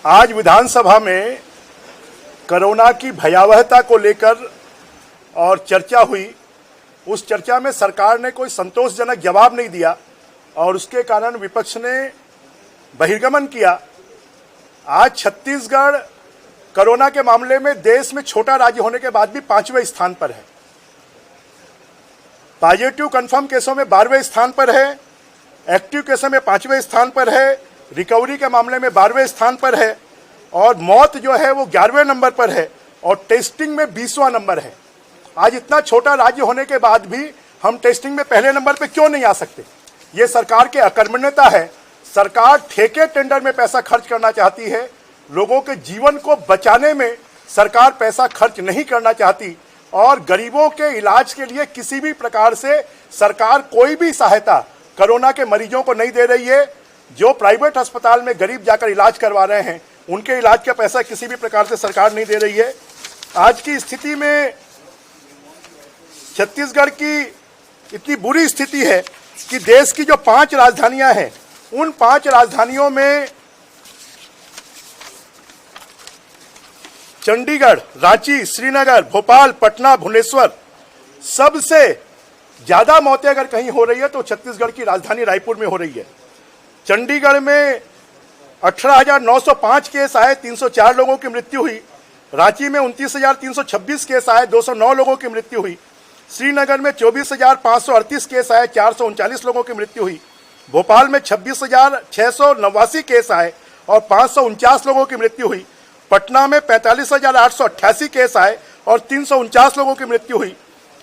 आज विधानसभा में कोरोना की भयावहता को लेकर और चर्चा हुई। उस चर्चा में सरकार ने कोई संतोषजनक जवाब नहीं दिया और उसके कारण विपक्ष ने बहिर्गमन किया। आज छत्तीसगढ़ कोरोना के मामले में देश में छोटा राज्य होने के बाद भी 5वें स्थान पर है। पॉजिटिव कंफर्म केसों में 12वें स्थान पर है, एक्टिव केसों में 5वें स्थान पर है, रिकवरी के मामले में 12वें स्थान पर है और मौत जो है वो 11वें नंबर पर है और टेस्टिंग में 20वां नंबर है। आज इतना छोटा राज्य होने के बाद भी हम टेस्टिंग में पहले नंबर पे क्यों नहीं आ सकते? ये सरकार की अकर्मण्यता है। सरकार ठेके टेंडर में पैसा खर्च करना चाहती है। लोगों के जीवन को बचाने में सरकार पैसा खर्च नहीं करना चाहती और गरीबों के इलाज के लिए किसी भी प्रकार से सरकार कोई भी सहायता कोरोना के मरीजों को नहीं दे रही है। जो प्राइवेट अस्पताल में गरीब जाकर इलाज करवा रहे हैं उनके इलाज का पैसा किसी भी प्रकार से सरकार नहीं दे रही है। आज की स्थिति में छत्तीसगढ़ की इतनी बुरी स्थिति है कि देश की जो 5 राजधानियां हैं उन 5 राजधानियों में चंडीगढ़, रांची, श्रीनगर, भोपाल, पटना, भुवनेश्वर सबसे ज्यादा मौतें अगर कहीं हो रही है तो छत्तीसगढ़ की राजधानी रायपुर में हो रही है। चंडीगढ़ में 18,905 केस आए, 304 लोगों की मृत्यु हुई। रांची में 29,326 केस आए, 209 लोगों की मृत्यु हुई। श्रीनगर में 24,538 केस आए, 439 लोगों की मृत्यु हुई। भोपाल में 26,689 केस आए और 549 लोगों की मृत्यु हुई। पटना में 45,888 केस आए और 349 लोगों की मृत्यु हुई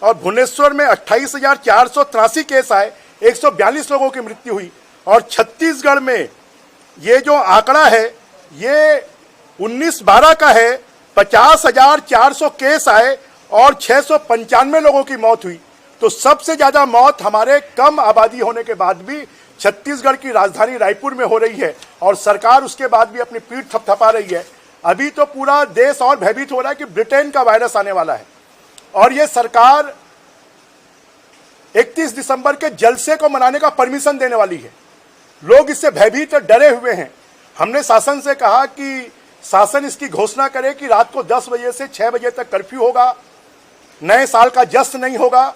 और भुवनेश्वर में 28,483 केस आए, 142 लोगों की मृत्यु हुई। और छत्तीसगढ़ में ये जो आंकड़ा है ये 19/12 का है। 50,400 केस आए और 695 लोगों की मौत हुई। तो सबसे ज्यादा मौत हमारे कम आबादी होने के बाद भी छत्तीसगढ़ की राजधानी रायपुर में हो रही है और सरकार उसके बाद भी अपनी पीठ थपथपा रही है। अभी तो पूरा देश और भयभीत हो रहा है कि ब्रिटेन का वायरस आने वाला है और यह सरकार 31 दिसंबर के जलसे को मनाने का परमिशन देने वाली है। लोग इससे भयभीत और डरे हुए हैं। हमने शासन से कहा कि शासन इसकी घोषणा करे कि रात को 10 बजे से 6 बजे तक कर्फ्यू होगा, नए साल का जश्न नहीं होगा।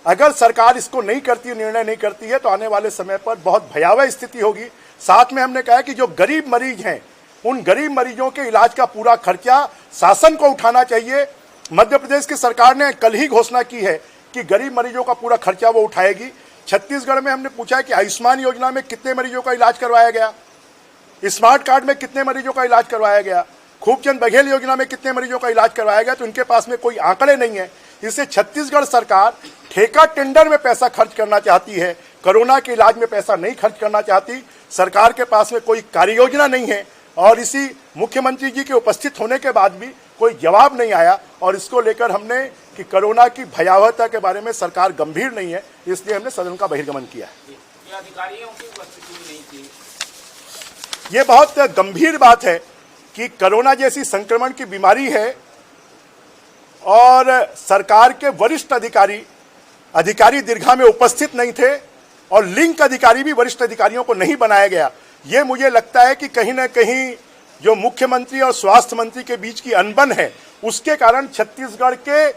अगर सरकार इसको नहीं करती, निर्णय नहीं करती है तो आने वाले समय पर बहुत भयावह स्थिति होगी। साथ में हमने कहा कि जो गरीब मरीज हैं उन गरीब मरीजों के इलाज का पूरा खर्चा शासन को उठाना चाहिए। मध्य प्रदेश की सरकार ने कल ही घोषणा की है कि गरीब मरीजों का पूरा खर्चा वो उठाएगी। छत्तीसगढ़ में हमने पूछा कि आयुष्मान योजना में कितने मरीजों का इलाज करवाया गया, स्मार्ट कार्ड में कितने मरीजों का इलाज करवाया गया, खूबचंद बघेल योजना में कितने मरीजों का इलाज करवाया गया। तो इनके पास में कोई आंकड़े नहीं है। इससे छत्तीसगढ़ सरकार ठेका टेंडर में पैसा खर्च करना चाहती है, कोरोना के इलाज में पैसा नहीं खर्च करना चाहती। सरकार के पास में कोई कार्य योजना नहीं है और इसी मुख्यमंत्री जी के उपस्थित होने के बाद भी कोई जवाब नहीं आया और इसको लेकर हमने कि कोरोना की भयावहता के बारे में सरकार गंभीर नहीं है, इसलिए हमने सदन का बहिर्गमन किया। अधिकारियों की उपस्थिति भी नहीं थी। ये बहुत गंभीर बात है कि कोरोना जैसी संक्रमण की बीमारी है और सरकार के वरिष्ठ अधिकारी दीर्घा में उपस्थित नहीं थे और लिंक अधिकारी भी वरिष्ठ अधिकारियों को नहीं बनाया गया। ये मुझे लगता है कि कहीं ना कहीं जो मुख्यमंत्री और स्वास्थ्य मंत्री के बीच की अनबन है उसके कारण छत्तीसगढ़ के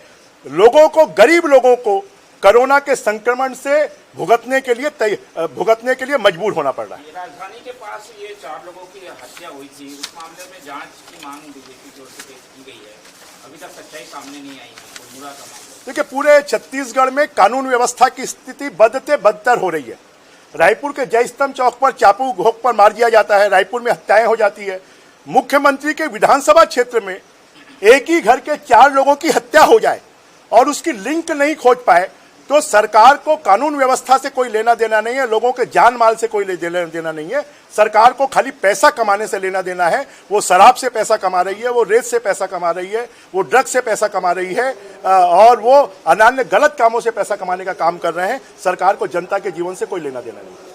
लोगों को, गरीब लोगों को कोरोना के संक्रमण से भुगतने के लिए मजबूर होना पड़ रहा है। राजधानी के पास ये 4 लोगों की हत्या हुई थी, उस मामले में जांच की मांग बीजेपी की ओर से की गई है। अभी तक सच्चाई सामने नहीं आई है। पूरा का मामला देखिए, पूरे छत्तीसगढ़ में कानून व्यवस्था की स्थिति बदते बदतर हो रही है। रायपुर के जयस्तंभ चौक पर चाकू घोंक पर मार दिया जाता है, रायपुर में हत्याएं हो जाती है। मुख्यमंत्री के विधानसभा क्षेत्र में एक ही घर के 4 लोगों की हत्या हो जाए और उसकी लिंक नहीं खोज पाए तो सरकार को कानून व्यवस्था से कोई लेना देना नहीं है, लोगों के जान माल से कोई लेना देना नहीं है। सरकार को खाली पैसा कमाने से लेना देना है। वो शराब से पैसा कमा रही है, वो रेत से पैसा कमा रही है, वो ड्रग्स से पैसा कमा रही है और वो अन्य गलत कामों से पैसा कमाने का काम कर रहे हैं। सरकार को जनता के जीवन से कोई लेना देना नहीं।